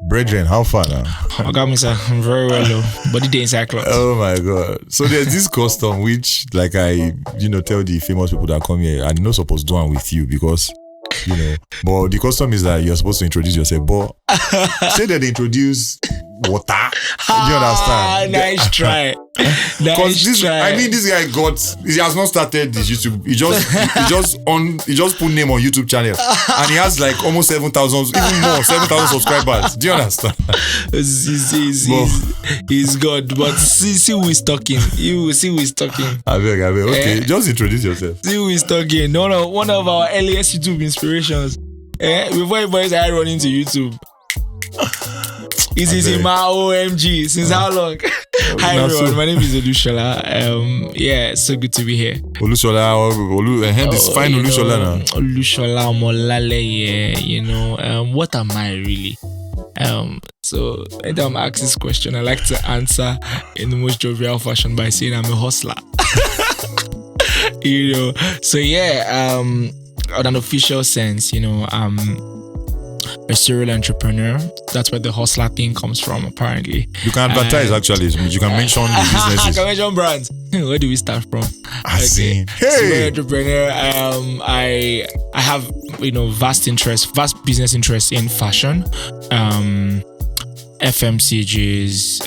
Brethren, how far now? I got me, sir. I'm very well, though. Body day inside clothes. Oh my God. So there's this custom which, like I, tell the famous people that come here, I'm not supposed to do one with you because, but the custom is that you're supposed to introduce yourself. But say that they introduce water. Do you understand? Nice try. Nice try. I mean, this guy he has not started this YouTube. He just put name on YouTube channel, and he has like almost 7,000, even more, 7,000 subscribers. Do you understand? He's good, but see who is talking. You see who is talking. I beg. Okay, just introduce yourself. See who is talking. One of our earliest YouTube inspirations. Before boys I run into YouTube. This is EmmaOMG. Since how long? Hi everyone, my name is Olushola. Yeah, so good to be here. Olushola, this fine Olushola now. Olushola Molale, what am I really? So anytime I ask this question, I like to answer in the most jovial fashion by saying I'm a hustler. So yeah, on an official sense, I'm a serial entrepreneur. That's where the hustler thing comes from, apparently. You can advertise, actually. You can mention the businesses. I can mention brands. Where do we start from? Hey! Serial entrepreneur. I have, vast business interest in fashion, FMCGs,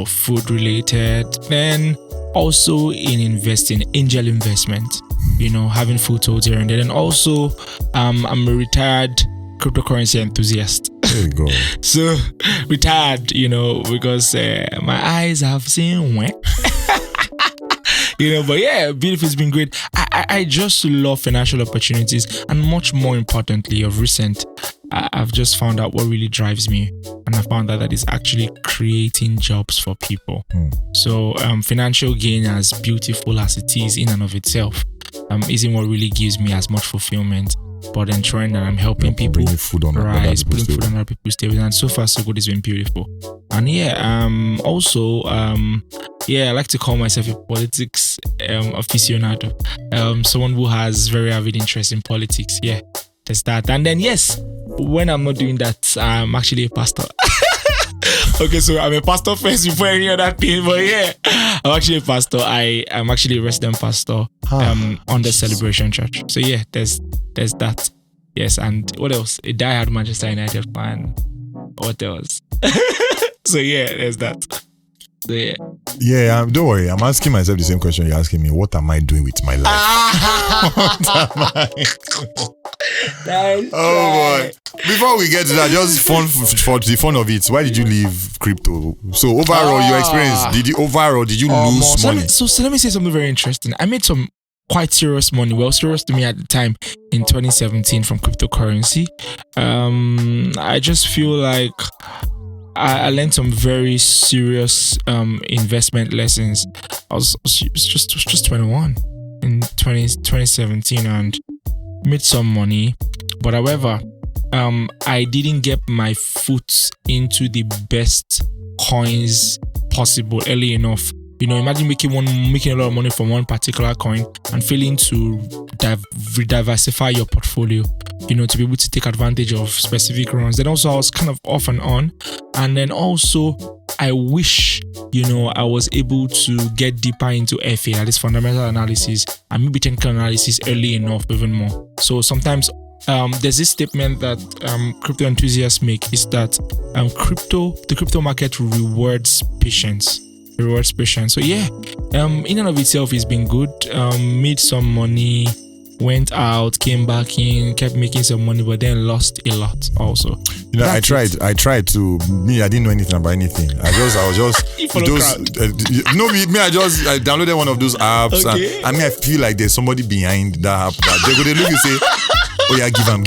food related, then also in investing, angel investment, having footholds here and there. And also, I'm a retired cryptocurrency enthusiast. There you go. So retired, because my eyes have seen when. But yeah, beautiful. It's been great. I just love financial opportunities, and much more importantly, of recent, I've just found out what really drives me, and I found out that it's actually creating jobs for people. So financial gain, as beautiful as it is in and of itself, isn't what really gives me as much fulfillment, but ensuring that I'm helping people rise, putting food on other people's tables. And so far, so good. It's been beautiful. And also, I like to call myself a politics aficionado. Someone who has very avid interest in politics. Yeah, there's that. And then, yes, when I'm not doing that, I'm actually a pastor. Okay, so I'm a pastor first before any other thing, but yeah, I'm actually a pastor. I'm actually a resident pastor on the Celebration Church. So yeah, there's that. Yes, and what else? A diehard Manchester United fan. What else? So yeah, there's that. So yeah. Yeah, don't worry. I'm asking myself the same question you're asking me. What am I doing with my life? What am I doing? Oh boy. Before we get to that, just for the fun of it, why did you leave crypto? So overall, your experience, did you lose money? So let me say something very interesting. I made some quite serious money. Well, serious to me at the time in 2017 from cryptocurrency. I just feel like I learned some very serious investment lessons. I was just 21 in 2017 and made some money. But however, I didn't get my foot into the best coins possible early enough. Imagine making a lot of money from one particular coin and failing to diversify your portfolio, to be able to take advantage of specific runs. Then also I was kind of off and on. And then also I wish, I was able to get deeper into FA, that is fundamental analysis, and maybe technical analysis early enough even more. So sometimes there's this statement that crypto enthusiasts make, is that the crypto market rewards patience. So yeah, in and of itself, it's been good. Made some money, went out, came back in, kept making some money, but then lost a lot also. I tried to. I didn't know anything about anything. I was just I downloaded one of those apps. Okay. And I feel like there's somebody behind that app that they go look and say, oh yeah, give him.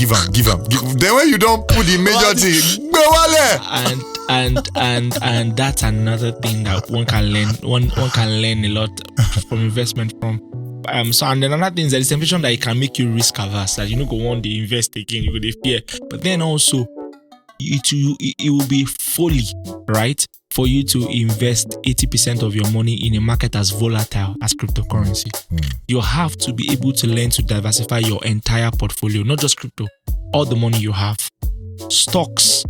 Then when you don't put the major thing, and that's another thing that one can learn. One can learn a lot from investment from. So and then another thing is that the temptation that it can make you risk averse, that go one day invest again, you go fear. But then also it will be folly, right, for you to invest 80% of your money in a market as volatile as cryptocurrency. You have to be able to learn to diversify your entire portfolio, not just crypto, all the money you have. Stocks,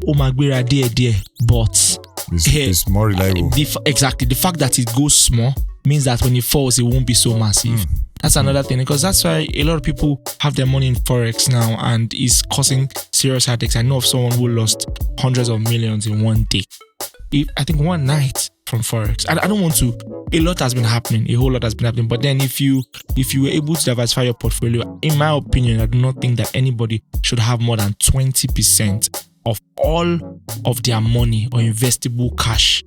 Omagbera there, but it's more reliable. Exactly. The fact that it goes small means that when it falls, it won't be so massive. That's another thing, because that's why a lot of people have their money in Forex now and is causing serious headaches. I know of someone who lost hundreds of millions in one day. I think one night from Forex. I don't want to. A lot has been happening. A whole lot has been happening. But then if you were able to diversify your portfolio, in my opinion, I do not think that anybody should have more than 20% of all of their money or investable cash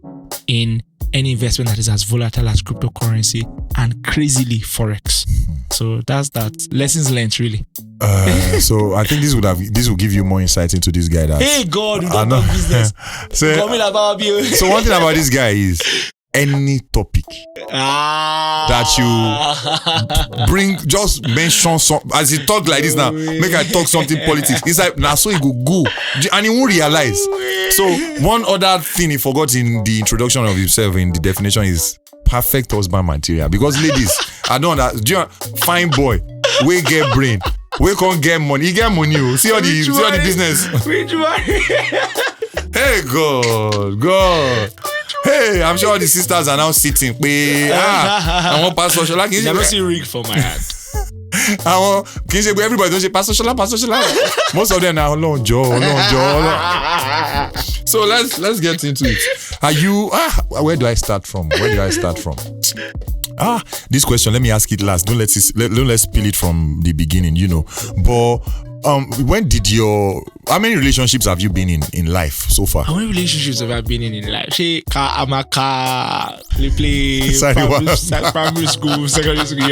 in any investment that is as volatile as cryptocurrency and crazily Forex. So that's that. Lessons learned, really. So I think this will give you more insight into this guy. Hey God, we don't know business. So one thing about this guy is any topic that you bring, just mention some. As he talk like this now, make I talk something politics. It's like now, so he go, and he won't realize. So one other thing he forgot in the introduction of himself in the definition is perfect husband material. Because ladies, I don't know, fine boy, we get brain, we can't get money. He get money. See all the business. Which one? Hey God. Hey, I'm sure the sisters are now sitting. I want Pastor Shola. Never see rig for my hand. Everybody don't say Pastor Shola. Most of them are long jaw. So let's get into it. Are you? Where do I start from? This question, let me ask it last. Let's spill it from the beginning. But when did how many relationships have you been in life so far? How many relationships have I been in life? Play primary school, secondary school,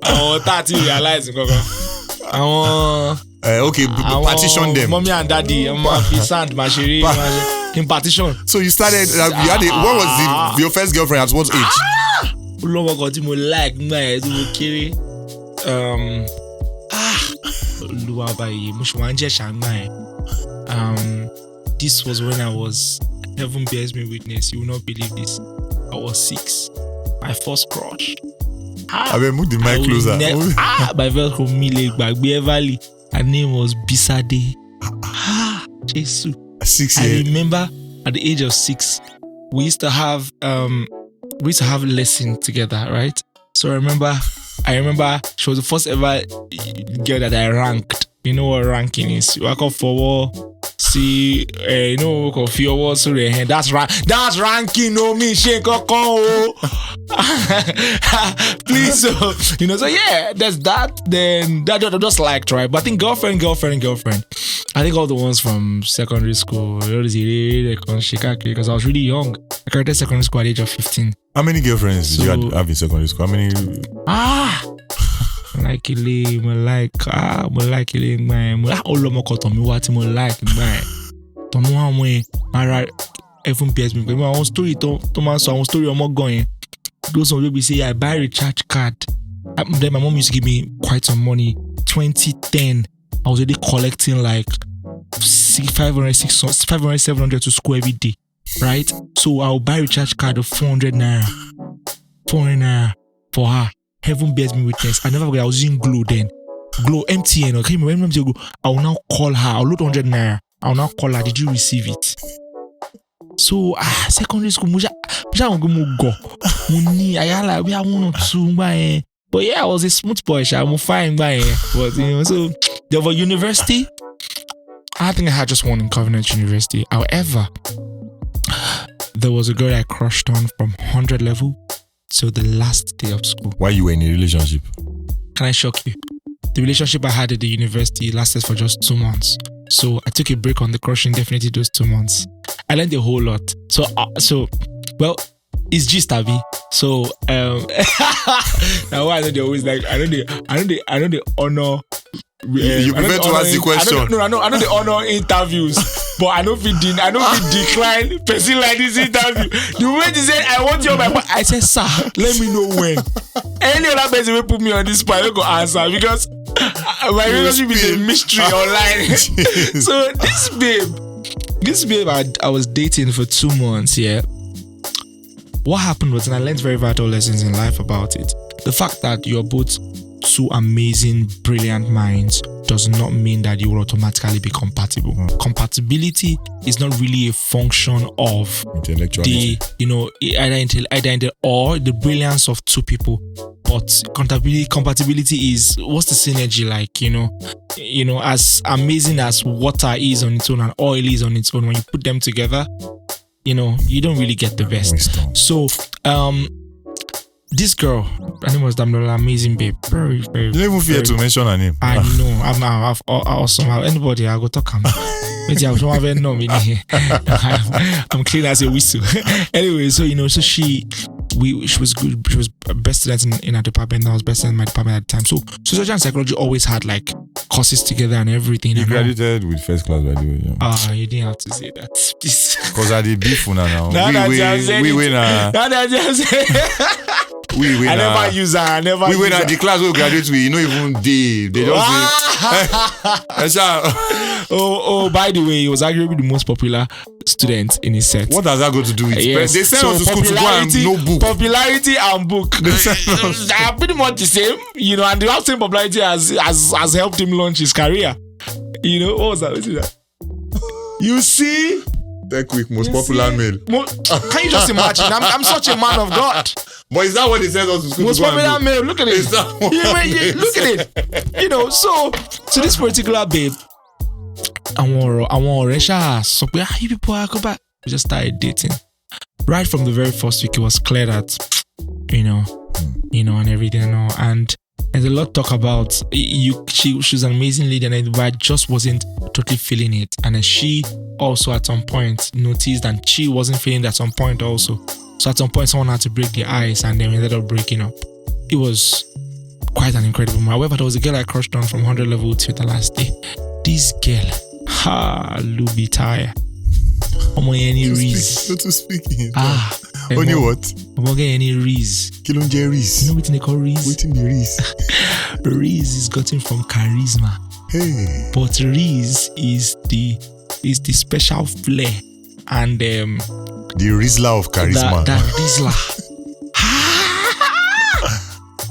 I 30 realizing. Okay, partition them. Mommy and daddy, sand, machiri, in partition. So you started, what was your first girlfriend at what age? This was when I was, heaven bears me witness, you will not believe this, I was 6. My first crush. I will move the mic closer. My first from Mile Bagbe Valley. Her name was Bisade. Jesus. 6 years. I remember at the age of 6, we used to have lessons together, right? So I remember she was the first ever girl that I ranked. You know what ranking is? You walk up forward, see, you know, walk up forward, so that's ranking, no me, shake please, so yeah, there's that. Then that I just liked, right? But I think girlfriend. I think all the ones from secondary school, because I was really young. I graduated secondary school at the age of 15. How many girlfriends did you have in secondary school? How many? Like story going. Those will be say I buy recharge card. Then my mom used to give me quite some money. 2010, I was already collecting like 500, 700 to school every day, right? So I'll buy recharge card of 400 naira for her. Heaven bears me witness. I never forget. I was using Glow then. Glow MTN. Okay, when MTN go, I will now call her. I'll load 100 naira. I'll now call her. Did you receive it? So secondary school, go. But yeah, I was a smooth boy. I'm fine by. But so there was university. I think I had just one in Covenant University. However, there was a girl I crushed on from 100 level till the last day of school. Why you were in a relationship? Can I shock you? The relationship I had at the university lasted for just 2 months. So I took a break on the crushing definitely those 2 months. I learned a whole lot. So well, it's gist Abby. So now I know they always like I know they honor. You prefer to ask the question. I know they honor interviews, but I don't feel decline person like this interview. The way they said I want you on my, I said, sir, let me know when. Any other person will put me on this spot, I don't go answer because my relationship is a mystery online. So this babe, I was dating for 2 months. Yeah. What happened was, and I learned very vital lessons in life about it. The fact that you're both two amazing, brilliant minds does not mean that you will automatically be compatible. Compatibility is not really a function of intellectuality, either or the brilliance of two people, but compatibility is what's the synergy like? As amazing as water is on its own and oil is on its own, when you put them together, you don't really get the best. So, this girl, her name was Damnola, amazing babe. Very, very. You don't even fear to mention her name. I know. I'm awesome. Anybody, I go talk on. I'm clean as a whistle. Anyway, so she was good. She was best student in her department. I was best student in my department at the time. So sociology and psychology always had like courses together and everything. You graduated with first class, by the way. You didn't have to say that. Because I did beef now. We win. I never use her. We went at the class we graduate with, even they just say. By the way, he was arguably the most popular student in his set. What does that got to do with it? Yes. They sent us to school to go and no book. Popularity and book. They are pretty much the same, and the same popularity has helped him launch his career. What was that? What is that? You see? That quick, most popular male. Can you just imagine? I'm such a man of God. But is that what they sent us to school? Most popular male. Look at it. Look at it. So this particular babe, so you people are go back. We just started dating. Right from the very first week, it was clear that, and everything, and there's a lot to talk about. She was an amazing lady, but I just wasn't totally feeling it. And then she also at some point noticed that she wasn't feeling it at some point also. So at some point, someone had to break the ice, and then we ended up breaking up. It was quite an incredible moment. However, there was a girl I crushed on from 100 level to the last day. This girl, Luby Tire. Any reason? Not to speak in. Only what? Any reason? Kilonje Reese. You know what they call Reese? Waiting the Reese. Reese is gotten from charisma. Hey. But Reese is the special flair and the Rizla of charisma. That Rizla.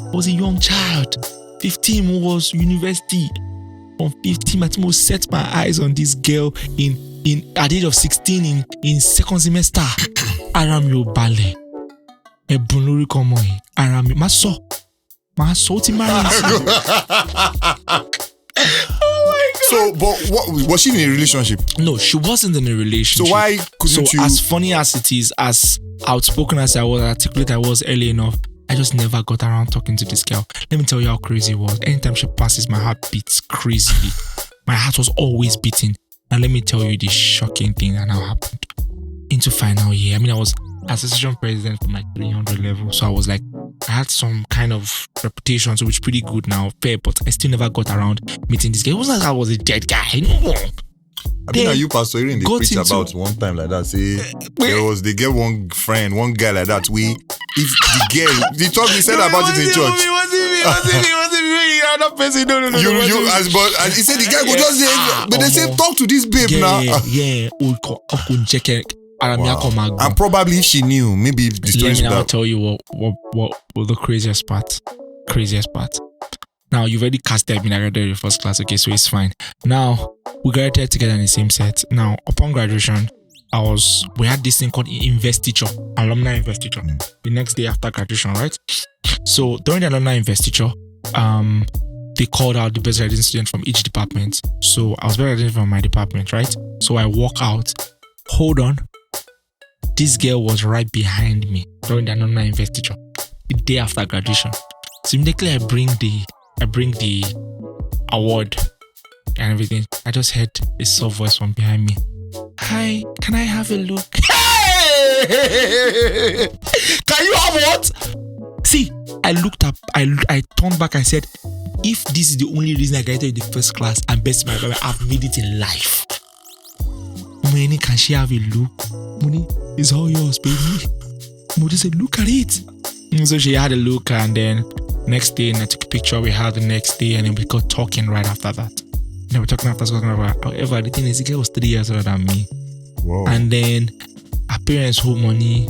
I was a young child. 15 was university. From 15, I set my eyes on this girl at the age of 16 in second semester. Aramio Ballet. Ebunuri Komoi. Aramio. Maso ti marry. So, but what was she in a relationship? No, she wasn't in a relationship. So why couldn't you? As funny as it is, as outspoken as I was, articulate I was early enough, I just never got around talking to this girl. Let me tell you how crazy it was. Anytime she passes, my heart beats crazily. My heart was always beating. And let me tell you the shocking thing that now happened. Into final year, I was association president for my 300 level, so I was like, I had some kind of reputation, so it's pretty good now, fair, but I still never got around meeting this guy. It wasn't like I was a dead guy. No. You Pastor Irene, they preach about one time like that. Say they get one guy like that. If the girl, he said about it in church. Not person, no. He said the guy go just say, but they say talk to this babe now. Wow. And probably if she knew, maybe the story. Let me now tell you what the craziest part. Now you've already casted me. I graduated in first class, okay, so it's fine. Now we graduated together in the same set. Now upon graduation, we had this thing called investiture, alumni investiture. The next day after graduation, right? So during the alumni investiture, they called out the best graduating student from each department. So I was best graduating from my department, right? So I walk out. Hold on. This girl was right behind me during the alumni investiture, the day after graduation. So immediately I bring the award and everything. I just heard a soft voice from behind me. Hi, can I have a look? Hey! Can you have what? See, I looked up, I turned back and said, if this is the only reason I graduated in the first class and best in my life, I've made it in life. Moni, can she have a look? Moni, it's all yours, baby. Moni said, look at it. And so she had a look, and then next day, and I took a picture. We had the next day, and then we got talking right after that. And then we're talking about. However, the thing is, the girl was 3 years older than me. Whoa. And then her parents owed money.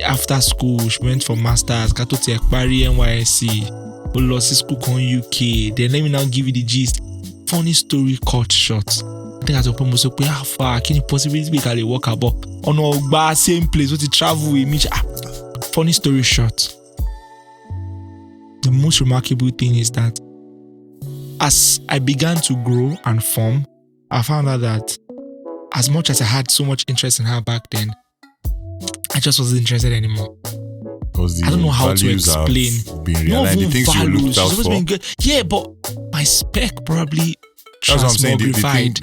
after school, she went for masters, got to Ekpari NYSC, who lost his school in UK. Then let me now give you the gist. Funny story cut short. I think as a promo, so how far can you possibly be able to walk about on our same place with the travel with me? Funny story short. The most remarkable thing is that as I began to grow and form, I found out that as much as I had so much interest in her back then, I just wasn't interested anymore. I don't know how to explain. The things you looked out for. Good. Yeah, but my spec probably that's what I'm saying.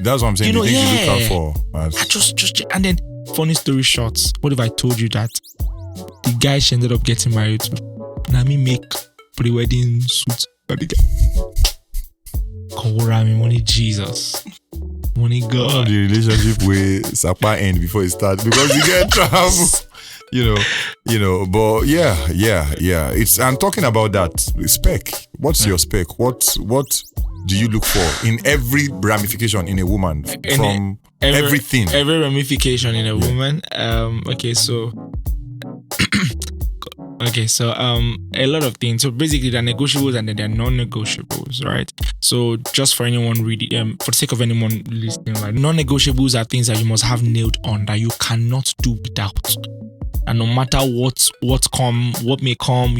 That's what I'm saying. The things you look out for. I just and then funny story short. What if I told you that the guy she ended up getting married to, now me make pre-wedding suit for the guy. Money Jesus. Money God. The relationship with Sapa end before it starts because you get travel. You know, but yeah. It's I'm talking about that spec. What's your spec? What do you look for in every ramification in a woman from everything? Every ramification in a woman. Okay, so a lot of things. So basically, they're negotiables and then they're non-negotiables, right? So just for anyone reading, for the sake of anyone listening, right? Non-negotiables are things that you must have nailed on that you cannot do without. And no matter what may come,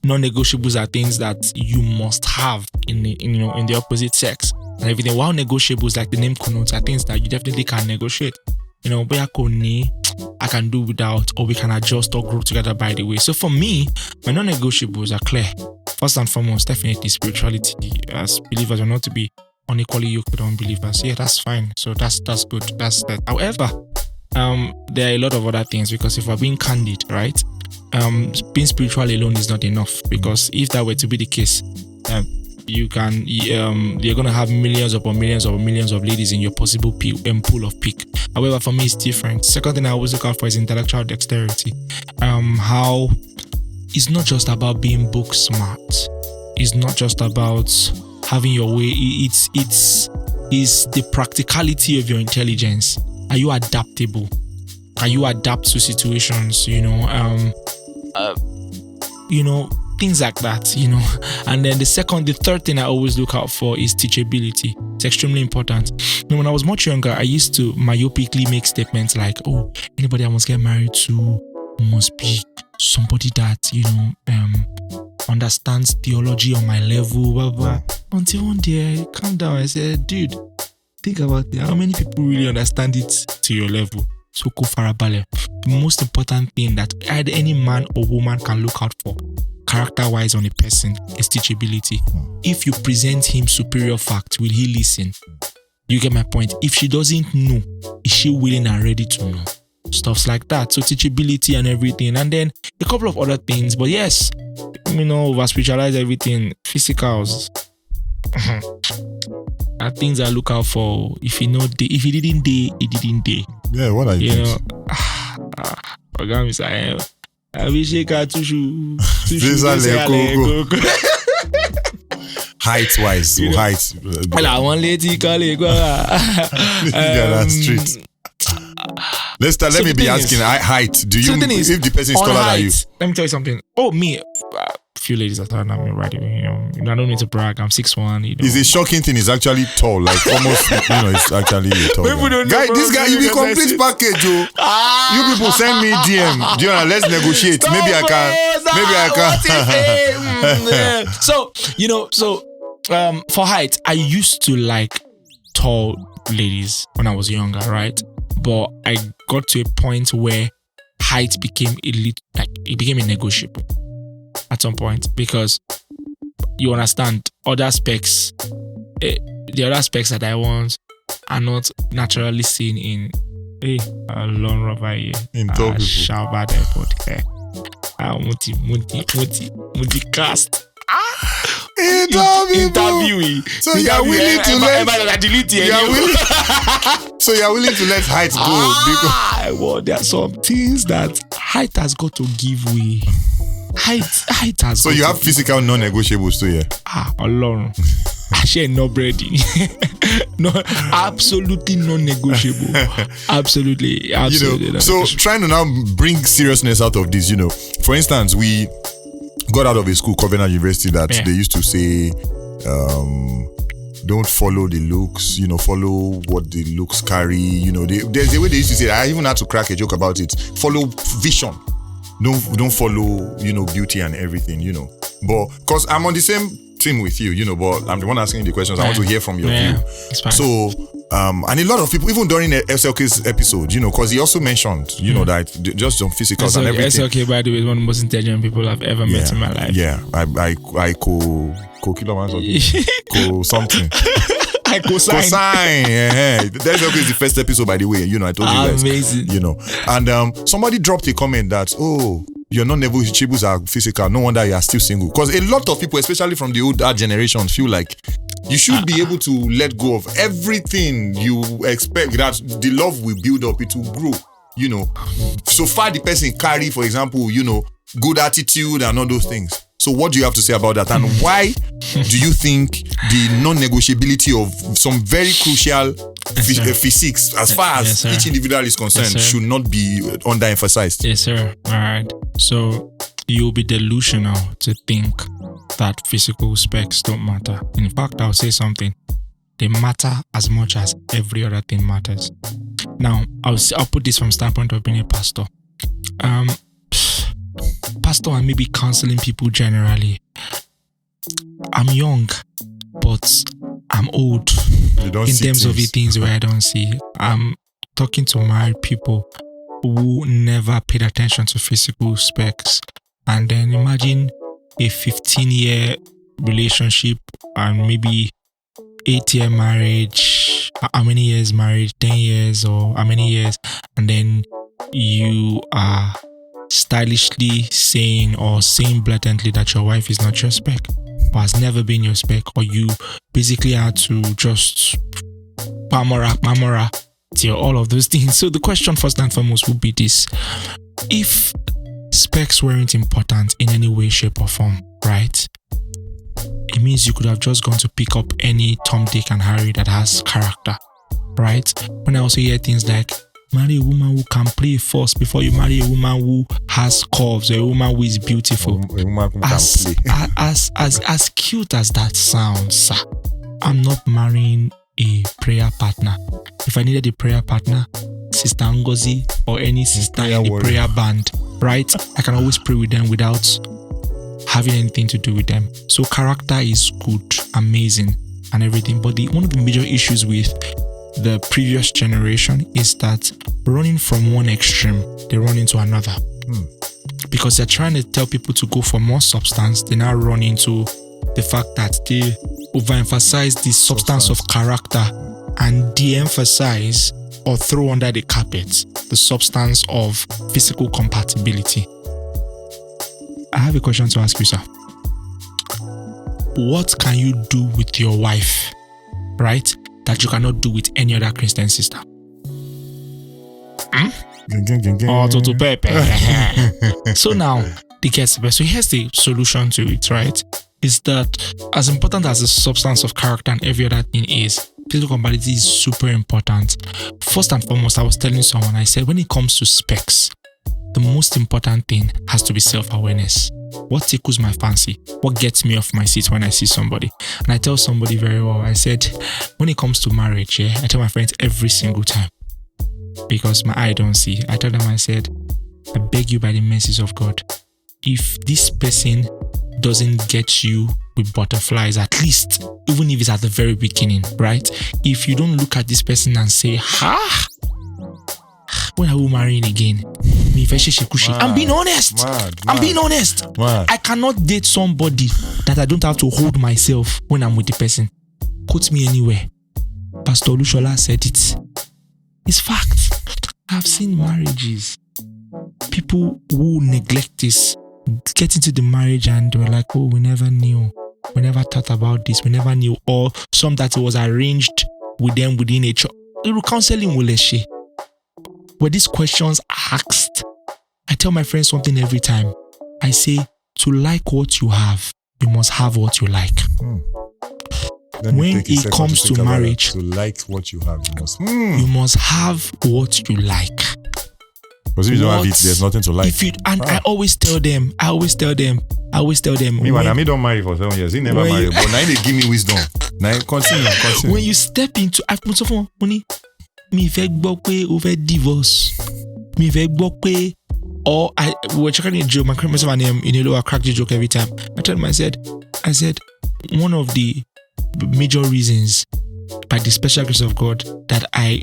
non-negotiables are things that you must have in the opposite sex and everything. While negotiables, like the name connotes, are things that you definitely can negotiate. I can do without, or we can adjust or grow together by the way. So for me, my non-negotiables are clear. First and foremost, definitely spirituality. As believers, we're not to be unequally yoked with unbelievers. Yeah, that's fine. So that's good. That's that. However, there are a lot of other things because if we're being candid, right? Being spiritual alone is not enough because if that were to be the case, you're gonna have millions upon millions of ladies in your possible pool of pick. However, for me, it's different. Second thing I always look out for is intellectual dexterity. How it's not just about being book smart. It's not just about having your way. It's the practicality of your intelligence. Are you adaptable? Can you adapt to situations? Things like that, And then the third thing I always look out for is teachability. It's extremely important. When I was much younger, I used to myopically make statements like, "Oh, anybody I must get married to must be somebody that understands theology on my level." Blah, blah. Until one day, I calm down. I said, "Dude, think about it. How many people really understand it to your level?" So farabale. The most important thing that either any man or woman can look out for, character-wise on a person, is teachability. If you present him superior facts, will he listen? You get my point? If she doesn't know, is she willing and ready to know? Stuffs like that. So teachability and everything. And then a couple of other things. But yes, over spiritualize everything. Physicals. Are things I look out for. If he didn't day, he didn't day. Yeah, what are you height wise, height. One lady street. Let me be asking height. Do you if the person is taller than you? Let me tell you something. Oh, me. Few ladies are taller than me right away. I don't need to brag. I'm 6'1". It's a shocking thing. He's actually tall, like almost. It's actually tall. Guy, this guy, you be complete package, Joe. You people send me DM. Let's negotiate. Maybe I can. So for height, I used to like tall ladies when I was younger, right? But I got to a point where height became a negotiable at some point because you understand other specs, the other specs that I want are not naturally seen in a long rover here. In tall people. Shabbat airport. Multi cast. Interviewing. So you're willing to So you're willing to let height go well, there are some things that height has got to give way. Height has. So you have physical non-negotiables too, yeah. Alone. Ashe no breading. No, absolutely non-negotiable. Absolutely. So trying to now bring seriousness out of this, for instance, we got out of a school, Covenant University, that they used to say, don't follow the looks, follow what the looks carry. There's a way they used to say, I even had to crack a joke about it. Follow vision. Don't follow, beauty and everything, But because I'm on the same team with you, but I'm the one asking the questions. I want to hear from your view. So, and a lot of people, even during the SLK's episode, because he also mentioned, that just on physicals and everything. SLK, by the way, is one of the most intelligent people I've ever met in my life. Yeah, I something. I co-sign. Yeah. That is the first episode, by the way. I told you guys. Amazing. And somebody dropped a comment that, your non-negotiables are physical. No wonder you are still single. Because a lot of people, especially from the older generation, feel like you should be able to let go of everything you expect, that the love will build up, it will grow. So far the person carry, for example, good attitude and all those things. So what do you have to say about that? And why do you think the non-negotiability of some very crucial physics, as far as each individual is concerned, should not be underemphasized? Yes, sir. All right. So you'll be delusional to think that physical specs don't matter. In fact, I'll say something. They matter as much as every other thing matters. Now, I'll put this from standpoint of being a pastor. Pastor and maybe counseling people generally. I'm young, but I'm old in terms of the things where I don't see. I'm talking to married people who never paid attention to physical specs. And then imagine a 15-year relationship and maybe 8-year marriage. How many years married? 10 years or how many years? And then you are stylishly saying blatantly that your wife is not your spec or has never been your spec, or you basically had to just mamora till all of those things. So the question first and foremost would be this: if specs weren't important in any way, shape or form, right? It means you could have just gone to pick up any Tom, Dick and Harry that has character, right? When I also hear things like, marry a woman who can play first before you marry a woman who has curves, or a woman who is beautiful. A woman who can play. As cute as that sounds, sir, I'm not marrying a prayer partner. If I needed a prayer partner, Sister Ngozi or any sister in the prayer band, right? I can always pray with them without having anything to do with them. So character is good, amazing and everything. But one of the major issues with the previous generation is that running from one extreme, they run into another. Because they're trying to tell people to go for more substance, they now run into the fact that they overemphasize the substance of character and de-emphasize or throw under the carpet the substance of physical compatibility. I have a question to ask you, sir. What can you do with your wife, right, that you cannot do with any other Christian sister? So now, so here's the solution to it, right? Is that as important as the substance of character and every other thing is, physical compatibility is super important. First and foremost, I was telling someone, I said, when it comes to specs, the most important thing has to be self-awareness. What tickles my fancy? What gets me off my seat when I see somebody? And I tell somebody very well, I said, when it comes to marriage, I tell my friends every single time, because my eye don't see. I tell them, I said, I beg you by the mercies of God, if this person doesn't get you with butterflies, at least, even if it's at the very beginning, right? If you don't look at this person and say, when are we marrying again? I'm being honest. I'm being honest. I cannot date somebody that I don't have to hold myself when I'm with the person. Quote me anywhere. Pastor Lushola said it. It's fact. I've seen marriages. People who neglect this get into the marriage and they were like, oh, we never knew. We never thought about this. We never knew. Or some that it was arranged with them within a church. The counseling will she. Were these questions asked? I tell my friends something every time. I say, to like what you have, you must have what you like. when it comes to marriage, to like what you have, you must have what you like. Because if you don't have it, there's nothing to like. I always tell them. Me, man, I don't marry for 7 years. He never married, but now they give me wisdom. Now continue. When you step into, I've put some money. Me fake bokwe over divorce. Me fake bokwe. Or we're checking a joke. My grandma's name in a lower crack the joke every time. I told him, I said, one of the major reasons, by the special grace of God, that I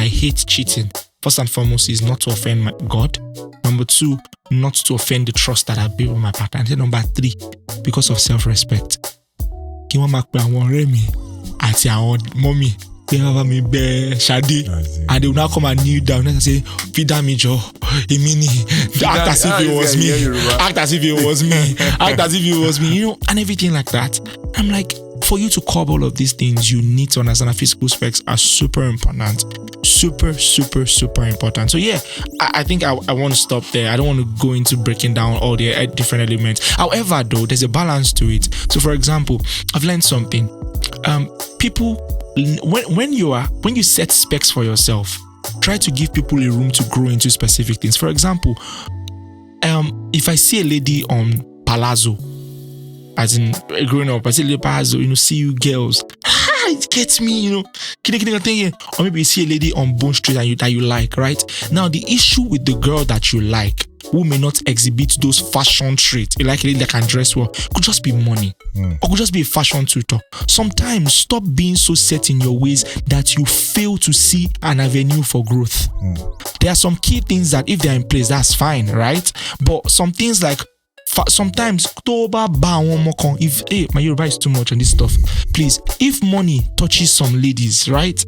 hate cheating. First and foremost is not to offend my God. Number 2, not to offend the trust that I built with my partner. And then number 3, because of self-respect. Mommy, and they will now come and kneel down and say, feed me, Joe. Act as if it was me. Act as if it was me. Act as if it was me. You know, and everything like that. I'm like, for you to curb all of these things, you need to understand that physical specs are super important. Super important. So yeah, I think I want to stop there. I don't want to go into breaking down all the different elements. However, though, there's a balance to it. So for example, I've learned something. People, when you set specs for yourself, try to give people a room to grow into specific things. For example, if I see a lady on Palazzo, as in growing up, I see a lady Palazzo, see you girls, it gets me, or maybe you see a lady on Bone Street that you like, right? Now the issue with the girl that you like, who may not exhibit those fashion traits, like a lady that can dress well, could just be money, or could just be a fashion tutor. Sometimes stop being so set in your ways that you fail to see an avenue for growth. There are some key things that if they're in place, that's fine, right? But some things like sometimes if my Yoruba is too much on this stuff, please, if money touches some ladies, right,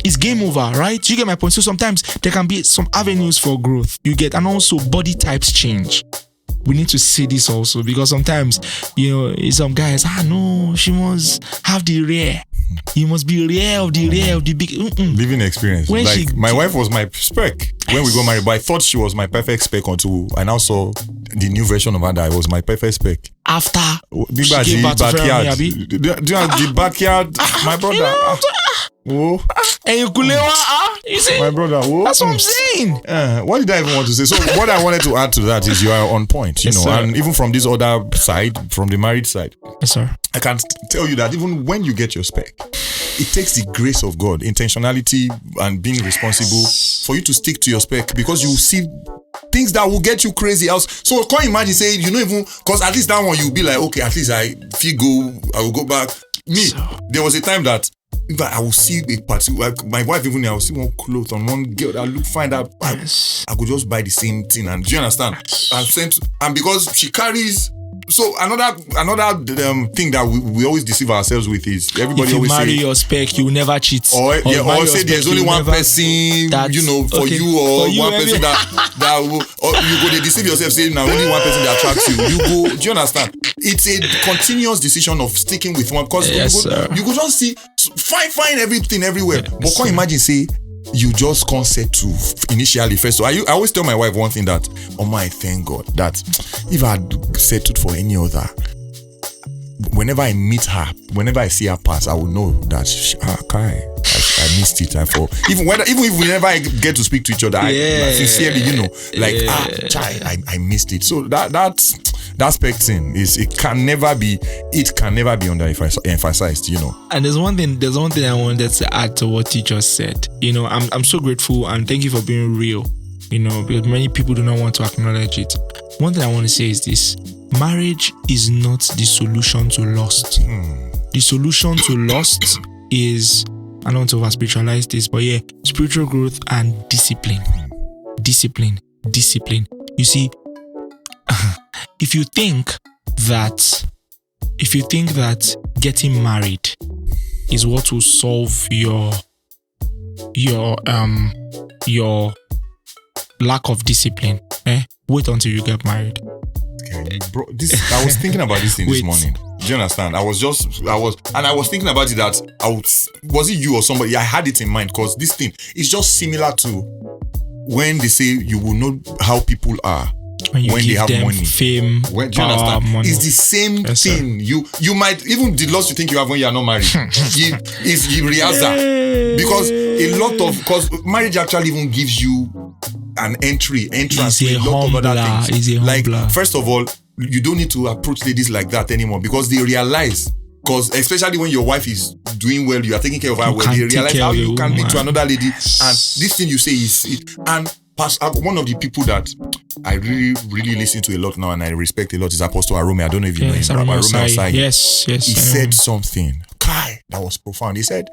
it's game over, right? You get my point. So sometimes there can be some avenues for growth, you get, and also body types change. We need to see this also, because sometimes, some guys, no, she must have the rare. You must be rare of the big. Living experience. When my wife was my spec when we got married, but I thought she was my perfect spec until I now saw the new version of her that was my perfect spec. After she gave birth to backyard. The backyard, my brother. Oh. And you see, my brother. Oh. That's what I'm saying. What did I even want to say? So what I wanted to add to that is you are on point, yes, sir. And even from this other side, from the married side, yes, sir. I can tell you that even when you get your spec, it takes the grace of God, intentionality, and being responsible for you to stick to your spec, because you see things that will get you crazy else. So can't imagine saying because at least that one you'll be like, okay, at least I will go back. There was a time that I will see a party, like my wife, even I will see one clothes on one girl that look fine, that I could just buy the same thing. And do you understand? And because she carries. So another thing that we always deceive ourselves with is everybody if you always marry say your spec, you will never cheat. Or say there's only one person, for you, or one person that will, or you go to deceive yourself saying now only one person that attracts you. You go, do you understand? It's a continuous decision of sticking with one, because you could just see find everything everywhere. Yes, but can't imagine say you just can't settle initially first. So I always tell my wife one thing, that I thank God that if I had settled for any other, whenever I meet her, whenever I see her pass, I will know that I missed it. Even if we never get to speak to each other, I sincerely, I missed it. So that spec thing it can never be underemphasized, And there's one thing I wanted to add to what you just said. I'm so grateful, and thank you for being real. Because many people do not want to acknowledge it. One thing I want to say is this: marriage is not the solution to lust. The solution to lust is, I don't want to over spiritualize this, but spiritual growth and discipline. Discipline. You see, if you think that getting married is what will solve your lack of discipline, wait until you get married. Okay, bro, I was thinking about this thing this morning. Do you understand? I was thinking about it, that was it you or somebody? I had it in mind, because this thing is just similar to when they say you will know how people are when they give have them money, fame, do you power, understand? money. It's the same Yes, sir. thing. You might even the loss you think you have when you are not married. you realize that because a lot of marriage actually even gives you an entrance to a lot of other things. Like first of all, you don't need to approach ladies like that anymore because they realize. Because especially when your wife is doing well, you are taking care of her well, they realize how you can lead to another lady. And this thing you say is it. And one of the people that I really, really listen to a lot now and I respect a lot is Apostle Arome. I don't know if you know him. Arome Osai. Yes. He said something, that was profound. He said,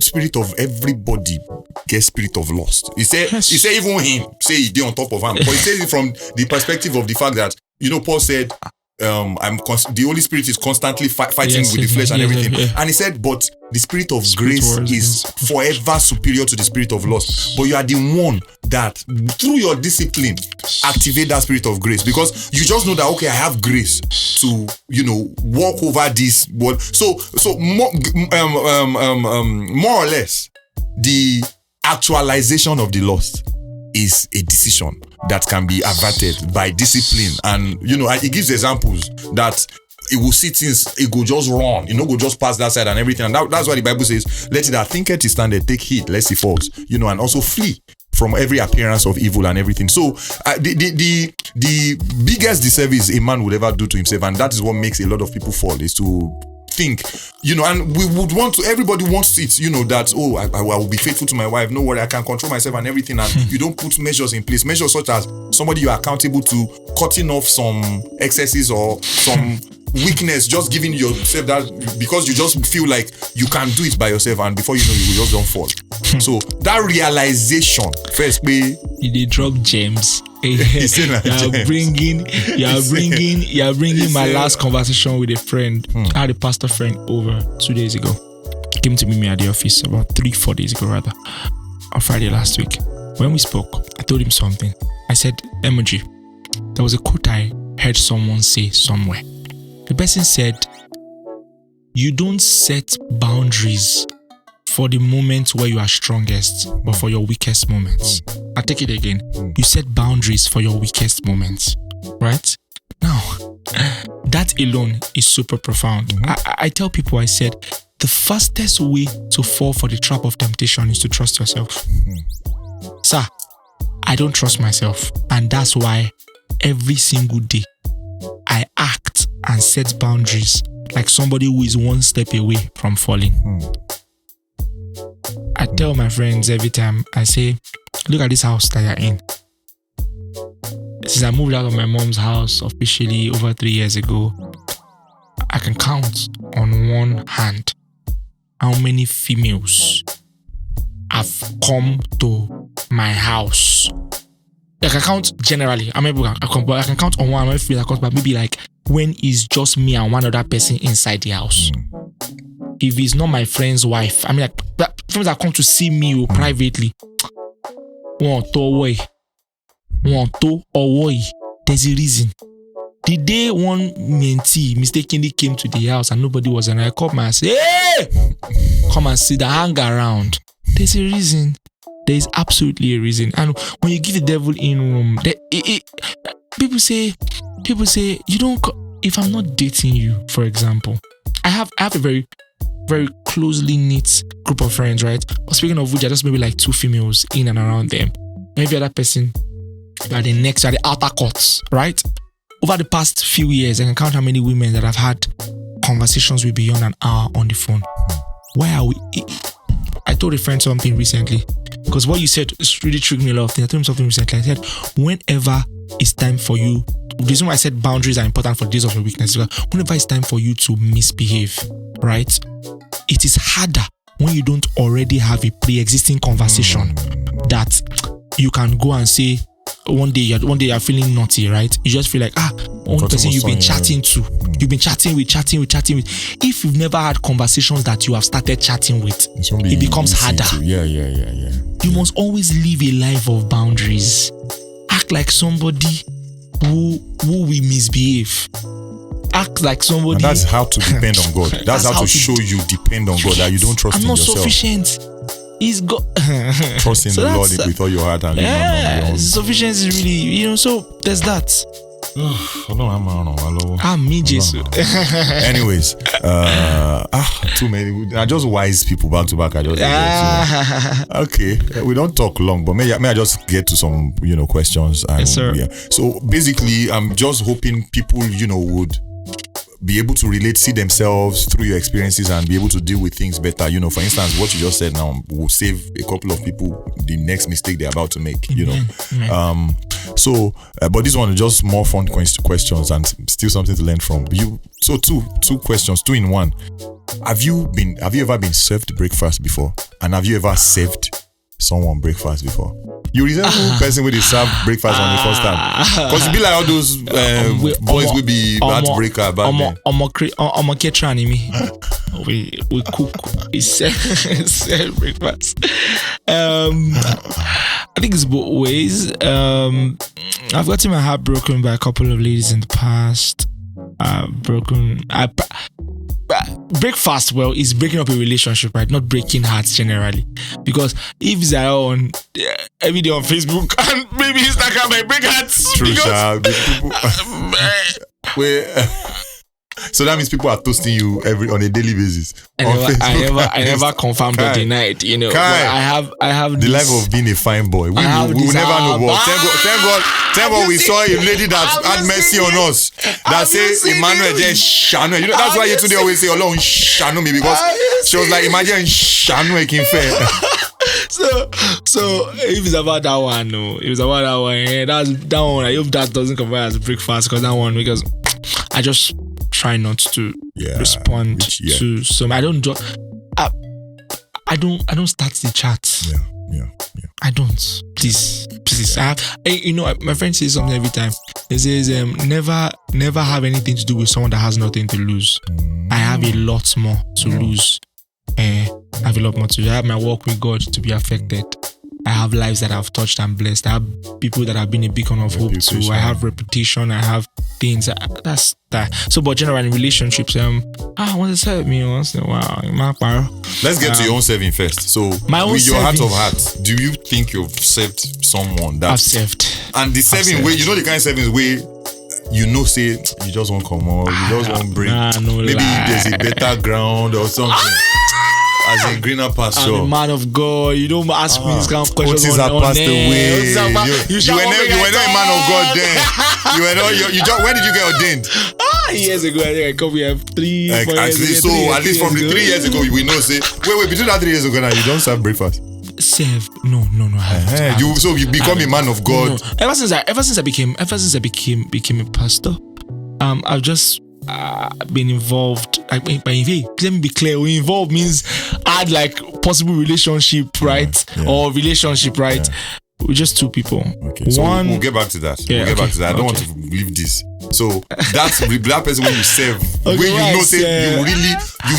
spirit of everybody gets spirit of lust. He said even him, say he did on top of him. But he says it from the perspective of the fact that, Paul said, the Holy Spirit is constantly fighting with the flesh and everything. And he said, but the spirit of grace is forever superior to the spirit of lust. But you are the one that, through your discipline, activate that spirit of grace. Because you just know that, okay, I have grace to, walk over this world. So more or less, the actualization of the lust is a decision that can be averted by discipline. And it gives examples that it will see things, it go just run, go just pass that side and everything. And that's why the Bible says, let it that thinketh is standeth, take heed lest he falls, and also flee from every appearance of evil and everything. So the biggest disservice a man would ever do to himself, and that is what makes a lot of people fall, is to think, and we would want to, everybody wants it, that, I will be faithful to my wife, no worry, I can control myself and everything, and you don't put measures in place, measures such as somebody you are accountable to, cutting off some excesses or some weakness, just giving yourself that, because you just feel like you can do it by yourself, and before you know, you will just don't fall. So that realization, first way you drop gems. You are bringing my last conversation with a friend. I had a pastor friend over 2 days ago. He came to meet me at the office about 3-4 days ago rather, on Friday last week. When we spoke, I told him something. I said, EmmaOMG, there was a quote I heard someone say somewhere. The person said, you don't set boundaries for the moments where you are strongest, but for your weakest moments. I'll take it again. You set boundaries for your weakest moments, right? Now, that alone is super profound. I tell people, I said, the fastest way to fall for the trap of temptation is to trust yourself. Sir, I don't trust myself. And that's why every single day, I act and set boundaries like somebody who is one step away from falling. I tell my friends every time, I say, look at this house that you're in. Since I moved out of my mom's house officially over 3 years ago, I can count on one hand how many females have come to my house. I can count generally. I can count on one female that comes, but maybe like when it's just me and one other person inside the house. If it's not my friend's wife, I mean, like friends that come to see me privately, there's a reason. The day one mentee mistakenly came to the house and nobody was around, I called my and said, hey, come and sit down, hang around. There's a reason. There is absolutely a reason. And when you give the devil in room, people say, you don't. If I'm not dating you, for example, I have a very, very closely knit group of friends, right? But speaking of which, I just maybe like 2 females in and around them. Maybe other person, you are the outer courts, right? Over the past few years, I can count how many women that I've had conversations with beyond an hour on the phone. Why are we? I told a friend something recently, because what you said really triggered me a lot of things. I told him something recently. I said, whenever it's time for you, the reason why I said boundaries are important for the days of your weakness, whenever it's time for you to misbehave, right? It is harder when you don't already have a pre-existing conversation that you can go and say, one day you're feeling naughty, right? You just feel like, one person you've been chatting to, you've been chatting with. If you've never had conversations that you have started chatting with, it becomes harder. Yeah. You must always live a life of boundaries. Act like somebody who will misbehave. Act like somebody. And that's how to depend on God. That's how to show you depend on God, that you don't trust in yourself. I'm not sufficient. He's God. Trust in So the Lord that's- with all your heart and lean not on your Yeah, own. sufficiency is really, so there's that. Me, Jesus. Anyways, too many. I just wise people back to back. I just okay. We don't talk long, but may I just get to some questions? And, Yes, sir. Yeah. So basically, I'm just hoping people would be able to relate, see themselves through your experiences, and be able to deal with things better. For instance, what you just said now will save a couple of people the next mistake they're about to make. But this one is just more fun questions and still something to learn from you. So two questions, 2 in 1. Have you ever been served breakfast before? And have you ever served someone breakfast before? You resemble person with the serve breakfast on the first time, because you be like all those boys will be heartbreaker back then. I'm a caterer, me. We cook. We serve breakfast. I think it's both ways. I've gotten my heart broken by a couple of ladies in the past. Breakfast is breaking up a relationship, right? Not breaking hearts generally, because if they are on every day on Facebook and maybe Instagram, I break hearts. True, Because, so that means people are toasting you on a daily basis. I never confirmed or denied. But I have the life of being a fine boy. We will never know. But thank God we saw a lady that had mercy on us. That says Emmanuel just shanu. That's why you today always say Olorun shanu me, because she was like, imagine shanu can fair. So if it's about that one, that's that one. I hope that doesn't come as breakfast, because I just try not to respond to some. I don't start the chat. Yeah. I don't. Please. My friend says something every time. He says, never have anything to do with someone that has nothing to lose. I have a lot more to lose. I have a lot more to do. I have my walk with God to be affected. I have lives that I've touched and blessed. I have people that have been a beacon of hope to. I have reputation. I have things. That's that. So, but generally in relationships, I want to serve me once in a while. Let's get to your own serving first. So, with your heart of hearts, do you think you've served someone that I've served? And the serving way, the kind of serving way, say you just won't come on, you just won't bring. Maybe there's a better ground or something. As a greener pasture. I'm a man of God. You don't ask me this kind of questions. Otis had passed away. You were not a man of God then. You were not. When did you get ordained? Years ago. I think I come here 3-4 years ago. So at least from the 3 years ago, we know. Say wait. Between that 3 years ago now, you don't serve breakfast. Serve? No. I haven't. So you become a man of God. No. Ever since I became a pastor, I've just been involved. Let me be clear. Involved means add like possible relationship, right? Yeah. Or relationship, right? Yeah. We're just 2 people. Okay. So we'll get back to that. I don't want to leave this. So that's that person when you serve, when you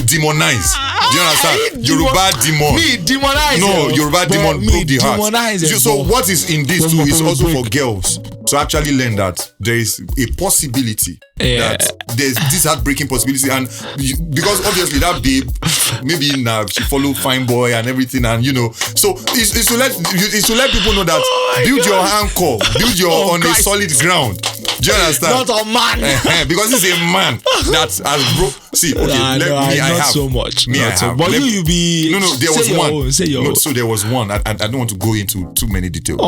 demonize. Do you understand? Yoruba demon. Me demonize. No, Yoruba demon broke the heart. So what is in this too is also for girls to actually learn that there is a possibility that there's this heartbreaking possibility, and because obviously that babe maybe she follow fine boy and everything, and so it's to let people know that build your anchor, build your on a solid ground. Do you understand? Not a man. Because he's a man that has broke. See, okay, I have so much. Me, I have. But you be. No, there was one. Say your own. So there was one. I don't want to go into too many details.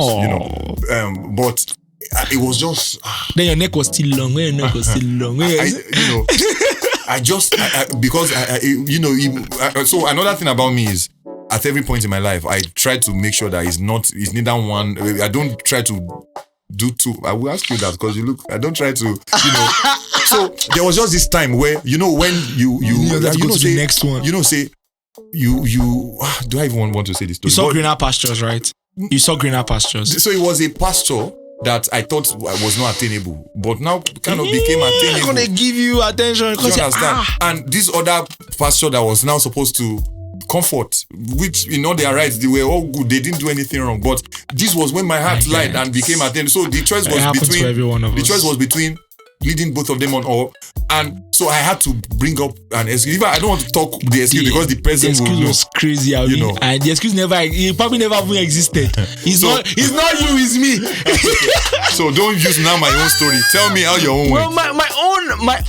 But it was just. Then your neck was still long. So another thing about me is, at every point in my life, I try to make sure that it's neither one. I don't try to do 2. I will ask you that because I don't try to, So there was just this time where, when you say the next one. Say you do I even want to say this story? You saw greener pastures, right? You saw greener pastures. So it was a pasture that I thought was not attainable, but now kind of became attainable. Gonna give you attention. Do you understand? And this other pasture that was now supposed to comfort, which they are right, they were all good, they didn't do anything wrong, but this was when my heart lied and became attained. So the choice was between leading both of them on up. And so I had to bring up an excuse. I don't want to talk the excuse because the person excuse will know. was crazy, You know. and the excuse he probably never even existed. It's not you, it's me. So don't use now my own story. Tell me how your own Well, went. my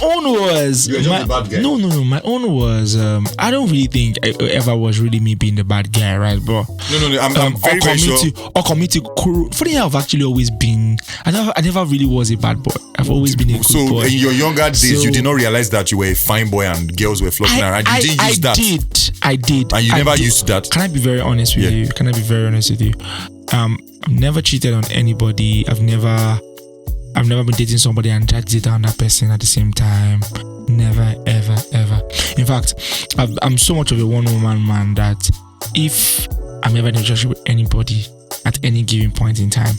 own was You're just a bad guy. No. My own was I don't really think it ever was really me being the bad guy, right, bro? No. I'm very, very sure. Our community, funny, I've actually always been. I never really was a bad boy. I've always been a good So boy. in your younger days, you did not realize that you were a fine boy and girls were flocking around. You didn't use that. I did. And you never used that. Can I be very honest with you? Can I be very honest with you? I've never cheated on anybody. I've never been dating somebody and tried to date another person at the same time. Never, ever, ever. In fact, I'm so much of a one-woman man that if I'm ever in a relationship with anybody at any given point in time,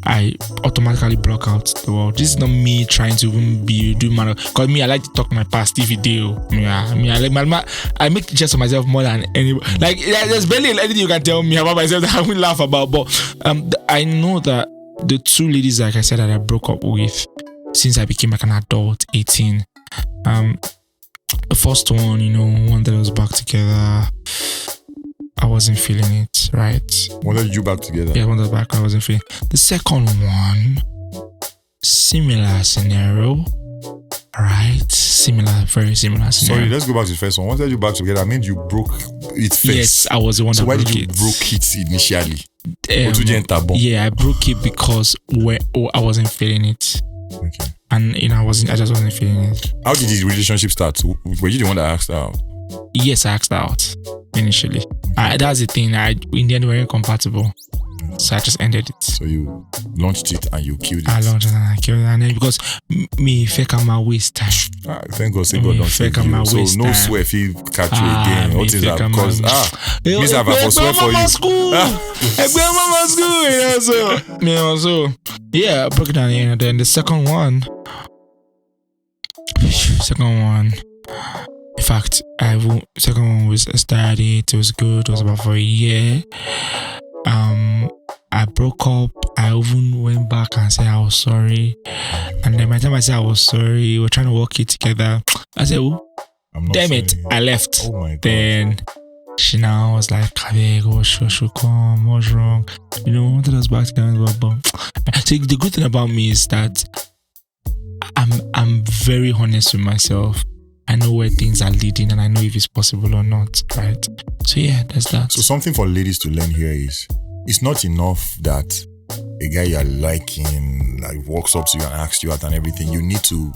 I automatically block out the world. This is not me trying to even do matter. Cause me, I like to talk my past if it do. I make pictures of myself more than anybody. Like there's barely anything you can tell me about myself that I will laugh about. But I know that the two ladies, like I said, that I broke up with since I became like an adult, 18. The first one, one that was back together, I wasn't feeling it, right? Wanted you back together? Yeah, one that was back, I wasn't feeling it. The second one, similar scenario, right? Very similar scenario. Sorry, let's go back to the first one. Wanted you back together, I mean you broke it first. Yes, I was the one that broke it. So why did you broke it initially? Yeah, I broke it because I wasn't feeling it. Okay. And I just wasn't feeling it. How did the relationship start? Were you the one that asked out? Yes, I asked out initially. That's the thing. In the end, we weren't compatible. So I just ended it. So you launched it and you killed it. I launched it and I killed it. And then because me fake on my waste time. Thank God, say God don't fake you. So no swear if he catch you again. What is that? Because Miss Ava for swear for you. So yeah, I broke it down here. And then the second one. In fact, second one was started. It was good. It was about for a year. I broke up. I even went back and said I was sorry. And then by the time I said I was sorry, we were trying to work it together. I said, "Oh, damn it!" I left. Oh my God. Then she now was like, "Come, what's wrong?" Wanted us back together. So the good thing about me is that I'm very honest with myself. I know where things are leading and I know if it's possible or not, right? So yeah, there's that. So something for ladies to learn here is, it's not enough that a guy you're liking walks up to you and asks you out and everything. You need to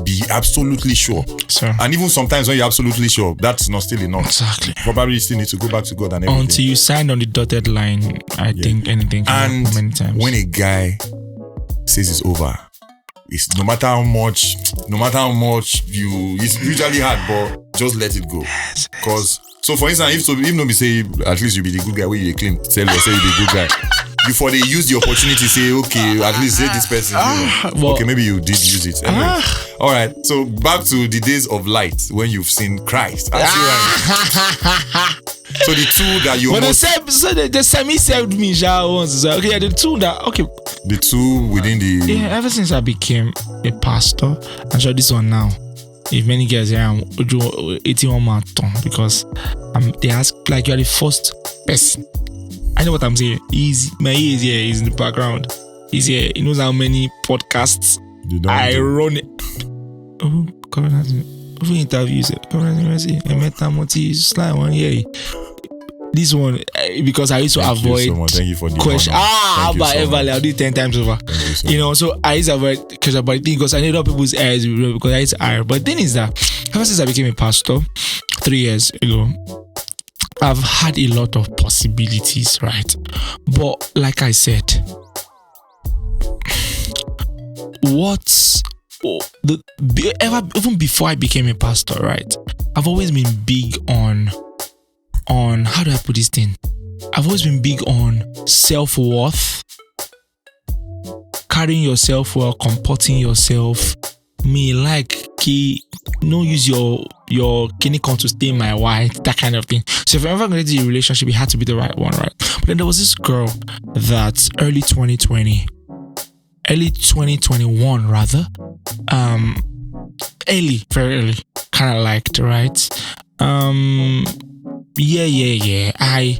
be absolutely sure. Sir. And even sometimes when you're absolutely sure, that's not still enough. Exactly. You probably still need to go back to God and everything. Until you signed on the dotted line, I think anything can happen many times. When a guy says it's over, it's no matter how much it's usually hard, but just let it go. Because so for instance, if nobody say at least you be the good guy where you claim tell or say you be the good guy. Before they use the opportunity, say, okay, at least say this person. Okay, maybe you did use it. Anyway. All right. So back to the days of light when you've seen Christ. So the two that you the semi saved me once. Okay, yeah, the two within the ever since I became a pastor, I'm sure this one now. If many guys here, I'm 81 marathon because they ask like you're the first person. I know what I'm saying. My ear is here. He's in the background. He's here. He knows how many podcasts I run. Who interviews it? This one, because I used to avoid Thank you for the question. I'll do it 10 times over. So I used to avoid question about the thing because I need all people's eyes because I used to hire. But the thing is that ever since I became a pastor 3 years ago, I've had a lot of possibilities, right? But like I said, even before I became a pastor, right? I've always been big on how do I put this thing? I've always been big on self-worth, carrying yourself well, comporting yourself. Me like use your kidney count to stay my white, that kind of thing. So if I'm ever going to do a relationship, it had to be the right one, right? But then there was this girl that early 2021 rather, Early, very early, kind of liked, right? Yeah. I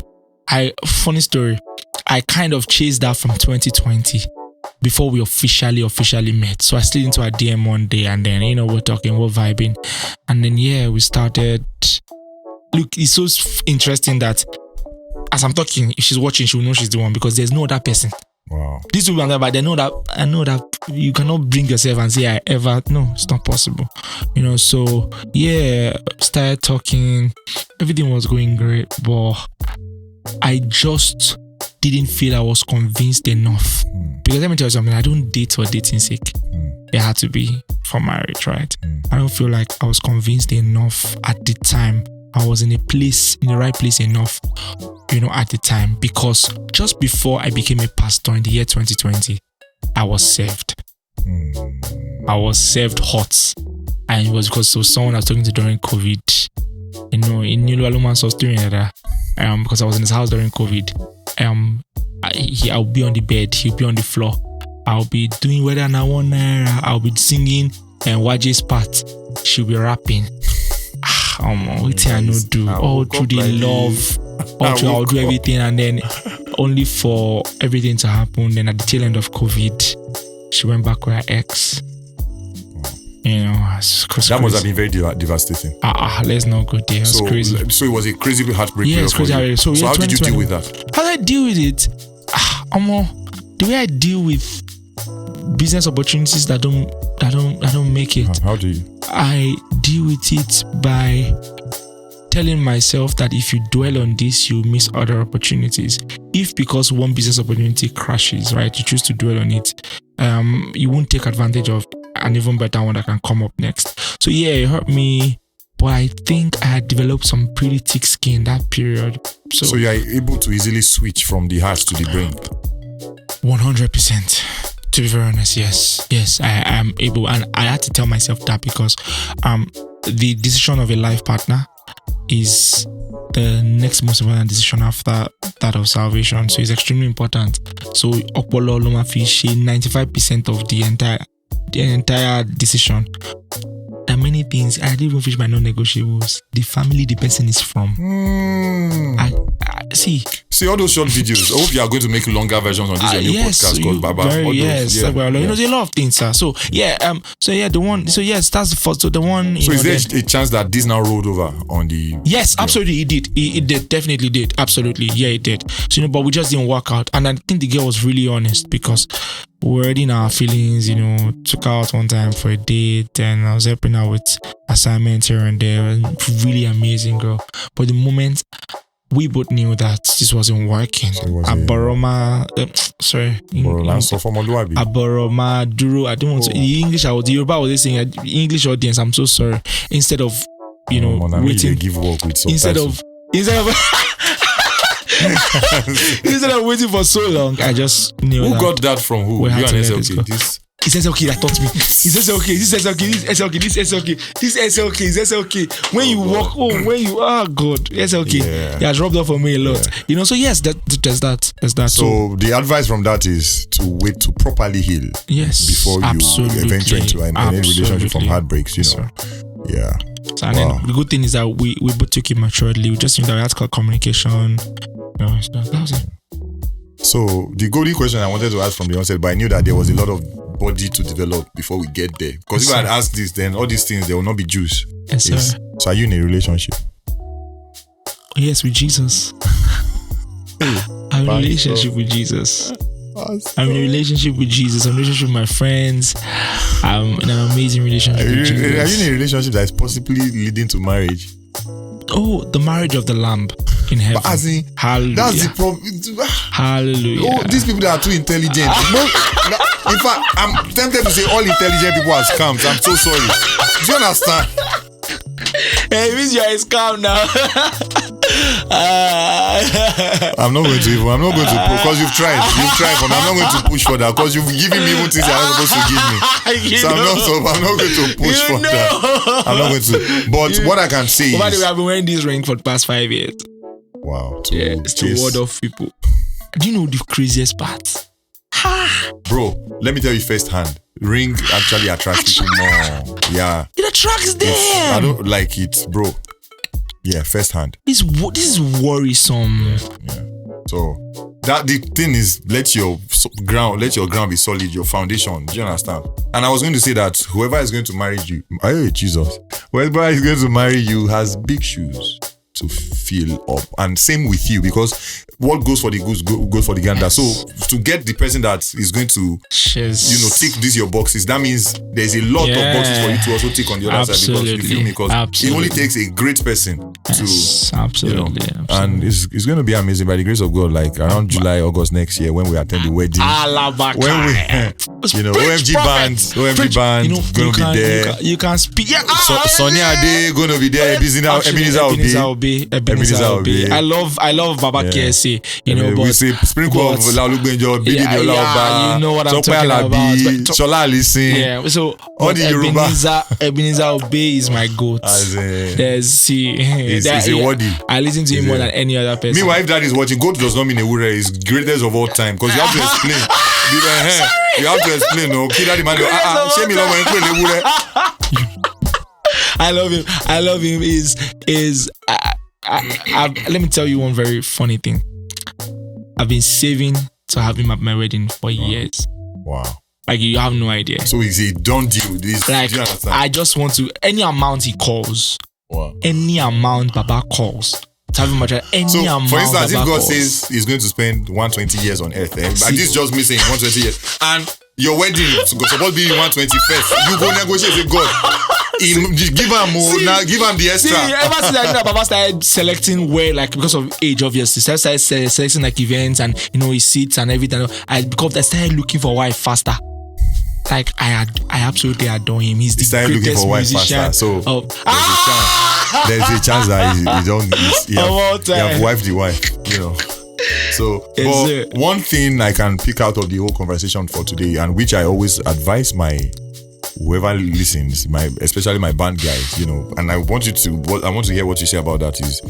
funny story. I kind of chased that from 2020 before we officially met. So I slid into her DM one day, and then we're talking, we're vibing, and then we started. Look, it's so interesting that as I'm talking, if she's watching, she will know she's the one because there's no other person. Wow. These people, but they know that I know that you cannot bring yourself and say no, it's not possible. So started talking. Everything was going great, but I just didn't feel I was convinced enough. Because let me tell you something, I don't date for dating sake. It had to be for marriage, right? I don't feel like I was convinced enough at the time. I was in the right place enough, at the time, because just before I became a pastor in the year 2020, I was saved. I was saved hot. And it was because someone I was talking to during COVID, in Nilualuma, was doing that, because I was in his house during COVID. I'll be on the bed, he'll be on the floor. I'll be doing Whether Na One Naira, I'll be singing, and Waje's part, she'll be rapping. What I know do all through the love, I'll do everything, and then only for everything to happen. Then at the tail end of COVID, she went back with her ex. That must have been very devastating. Let's not go there. It was crazy. So it was a crazy heartbreak. Yeah, it's crazy. So how did you deal with that? How did I deal with it? The way I deal with business opportunities that don't make it. How do you? I deal with it by telling myself that if you dwell on this, you miss other opportunities. If because one business opportunity crashes, right, you choose to dwell on it, you won't take advantage of an even better one that can come up next. So it hurt me, but I think I had developed some pretty thick skin that period. So you are able to easily switch from the heart to the brain. 100%. To be very honest, yes, I am able, and I had to tell myself that because the decision of a life partner is the next most important decision after that of salvation. So it's extremely important. So Opolo Loma Fish, 95% of the entire decision. There are many things. I didn't even finish my non-negotiables. The family the person is from. I see all those short videos. I hope you are going to make longer versions on this your new podcast called Baba. There's a lot of things, sir. So the one. So yes, that's the first. So the one. So is there a chance that this now rolled over on the? Yes, absolutely, it did. It did, definitely did. Absolutely, it did. So but we just didn't work out, and I think the girl was really honest because we were already in our feelings. Took her out one time for a date, and I was helping her with assignments here and there. Really amazing girl. But the moment we both knew that this wasn't working. Aboroma, Aboroma Duro. I don't want to. The English, the Yoruba was saying English audience. I'm so sorry. Instead of waiting, give work with instead of instead of waiting for so long, I just knew. Who got that from who? You and SLK. It's SLK that taught me. It's SLK. This SLK. This SLK. This SLK. This SLK. This SLK. When you walk home, God, SLK. He has rubbed off on me a lot. So yes, there's that. So the advice from that is to wait to properly heal. Yes. Before you venture into any relationship from heartbreaks. Yeah. So, and then the good thing is that we both took it maturely. We just knew that we had to call communication. That was it. So the golden question I wanted to ask from the onset, but I knew that there was a lot of body to develop before we get there. Because if I had asked this, then all these things, there will not be juice. Yes, sir. So are you in a relationship? Yes, with Jesus. I'm in a relationship with Jesus. I'm in a relationship with Jesus. I'm in a relationship with my friends. I'm in an amazing relationship with Jesus. Are you in a relationship that is possibly leading to marriage? Oh, the marriage of the Lamb in heaven. But as in, hallelujah. That's the problem. Hallelujah. Oh, these people that are too intelligent. In fact, I'm tempted to say all intelligent people are scams. I'm so sorry. Do you understand? Hey, it means you're a scam now. I'm not going to because you've tried but I'm not going to push for that because you've given me even things you're not supposed to give me. I'm not going to push for that. I'm not going to. But what I can say is, by the way, I've been wearing this ring for the past 5 years. Wow. To ward off people. Do you know the craziest part? Bro, let me tell you firsthand. Ring actually attracts people more. Yeah. It attracts them. I don't like it, bro. Yeah, firsthand. This is worrisome. Yeah. So that the thing is, let your ground be solid, your foundation. Do you understand? And I was going to say that whoever is going to marry you, hey Jesus, whoever is going to marry you has big shoes to fill up, and same with you, because what goes for the goose goes for the gander. So to get the person that is going to tick these your boxes, that means there's a lot of boxes for you to also tick on the other side, because you feel me, because it only takes a great person to absolutely. And it's going to be amazing by the grace of God, like around July, August next year, when we attend the wedding, when we OMG band going to be there, you can speak. Sonny Ade going to be there, Ebenezer will be. I love Baba KSA, but we say sprinkle of Laulugbenjo, Bidi you know what I'm talking about. Shola listen. Yeah, so all the Yoruba. Ebenezer Obey is my goat. He's a worthy. I listen to him more than any other person. Meanwhile, if that is watching, goat does not mean a wure is greatest of all time, because you have to explain. You have to explain. No, killer the man. I love him. Let me tell you one very funny thing. I've been saving to have him at my wedding for years. Wow. Like, you have no idea. So is a done deal. This, like, I just want to, any amount he calls, any amount Baba calls, to have him at any amount. For instance, Baba if God calls, says he's going to spend 120 years on earth, and this is just me saying 120 years, and your wedding is supposed to be 121st, you go negotiate with God. Give him more. Now give him the extra. Ever since Baba started selecting where, like, because of age, obviously, started selecting like events and his seats and everything. Because I started looking for wife faster. Like, I absolutely adore him. He's the greatest musician. Faster, so there's a chance that he have wifed the wife. So, but one thing I can pick out of the whole conversation for today, and which I always advise whoever listens, especially my band guys, and I want to hear what you say about that. Is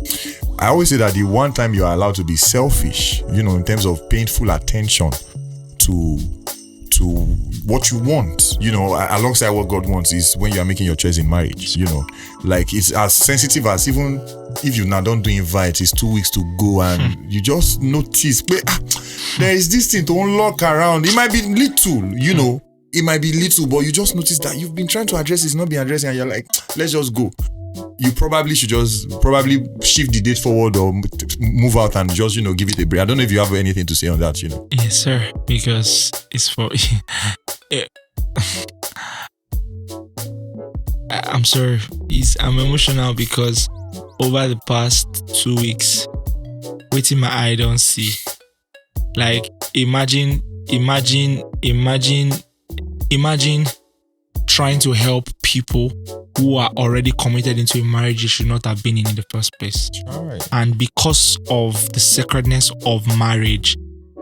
I always say that the one time you are allowed to be selfish, in terms of paying full attention to what you want, alongside what God wants, is when you are making your choice in marriage. Like, it's as sensitive as, even if you now don't do invite, it's 2 weeks to go, and you just notice, there is this thing to unlock around. It might be little, it might be little, but you just notice that you've been trying to address it, it's not being addressed, and you're like, let's just go. You probably should just shift the date forward, or move out and just, give it a break. I don't know if you have anything to say on that, Yes, sir, because it's for... I'm sorry. I'm emotional because over the past 2 weeks, waiting my eye don't see. Like, imagine trying to help people who are already committed into a marriage they should not have been in the first place. Right. And because of the sacredness of marriage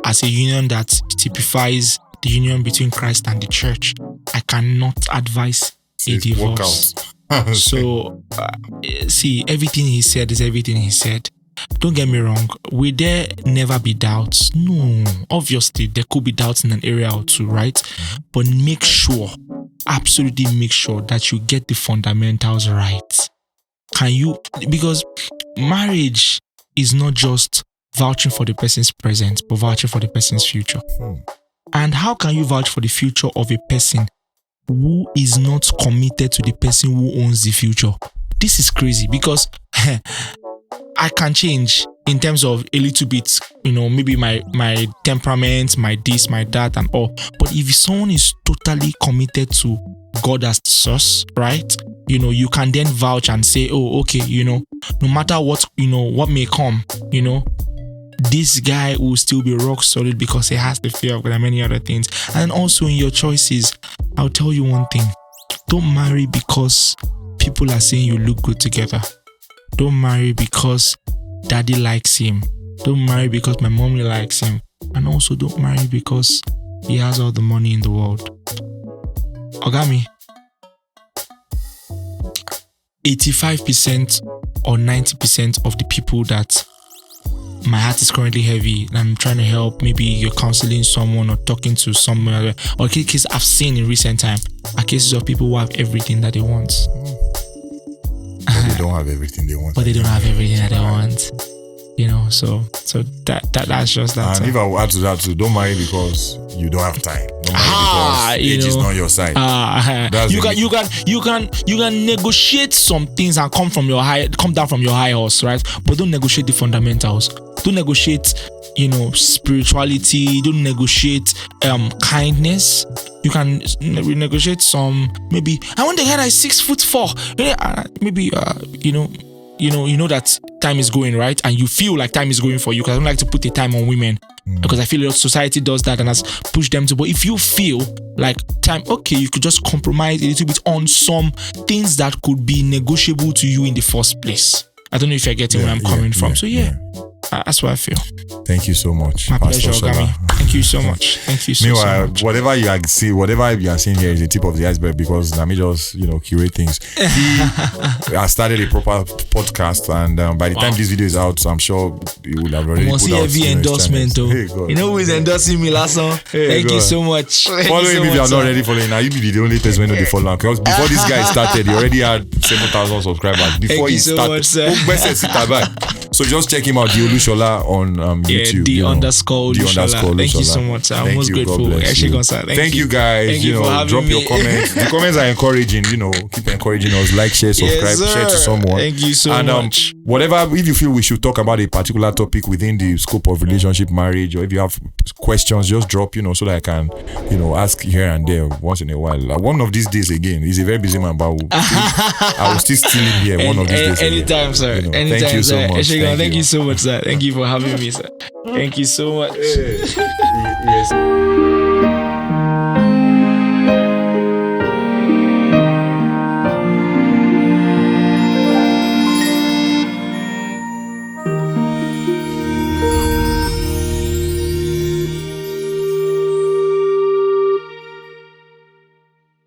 as a union that typifies the union between Christ and the church, I cannot advise a divorce. So, see, everything he said is everything he said. Don't get me wrong, will there never be doubts? No, obviously there could be doubts in an area or two, right? But absolutely make sure that you get the fundamentals right. Because marriage is not just vouching for the person's present, but vouching for the person's future. And how can you vouch for the future of a person who is not committed to the person who owns the future? This is crazy, because I can change in terms of a little bit, maybe my temperament, my this, my that, and all. But if someone is totally committed to God as the source, right? You can then vouch and say, oh, okay, no matter what, what may come, this guy will still be rock solid because he has the fear of God and many other things. And also in your choices, I'll tell you one thing. Don't marry because people are saying you look good together. Don't marry because daddy likes him. Don't marry because my mommy likes him. And also don't marry because he has all the money in the world. Ogami, 85% or 90% of the people that my heart is currently heavy and I'm trying to help. Maybe you're counseling someone or talking to someone, or cases I've seen in recent time are cases of people who have everything that they want. But they don't have everything they want. But they don't have everything that they want. You know, so that's just that. And if I will add to that too, don't marry because you don't have time. Don't marry because age is not your side. You can negotiate some things and come down from your high horse, right? But don't negotiate the fundamentals. Don't negotiate, spirituality. Don't negotiate kindness. You can negotiate some, maybe I want the head is 6'4". Maybe you know that time is going, right? And you feel like time is going for you, because I don't like to put the time on women, because I feel society does that and has pushed them to. But if you feel like time, okay, you could just compromise a little bit on some things that could be negotiable to you in the first place. I don't know if you're getting where I'm coming from. So that's what I feel. Thank you so much. My pleasure, Ogami. Thank you so much. Thank you so much. Whatever you are seeing here is the tip of the iceberg, because Nami just curate things. I started a proper podcast, and by the time this video is out, so I'm sure you will have already put out heavy endorsement though. Hey, you know who is endorsing me last song? Thank you so much. Follow him if you are not already following. Now you be the only person when they follow. Because before this guy started, he already had 7,000 subscribers. Before he started, so just check him out, the Olushola on YouTube. The underscore Olushola. Thank you so much. I'm most grateful. Thank you guys. Thank you for drop your comments. The comments are encouraging. Keep encouraging us. Like, share, subscribe, share to someone. Thank you so much. Whatever, if you feel we should talk about a particular topic within the scope of relationship, marriage, or if you have questions, just drop. So that I can, ask here and there once in a while. One of these days again. He's a very busy man, but I will still steal him here one of these days. Anytime, sir. Anytime, thank you so much. Thank you so much, sir. Thank you for having me, sir. Thank you so much. Yes.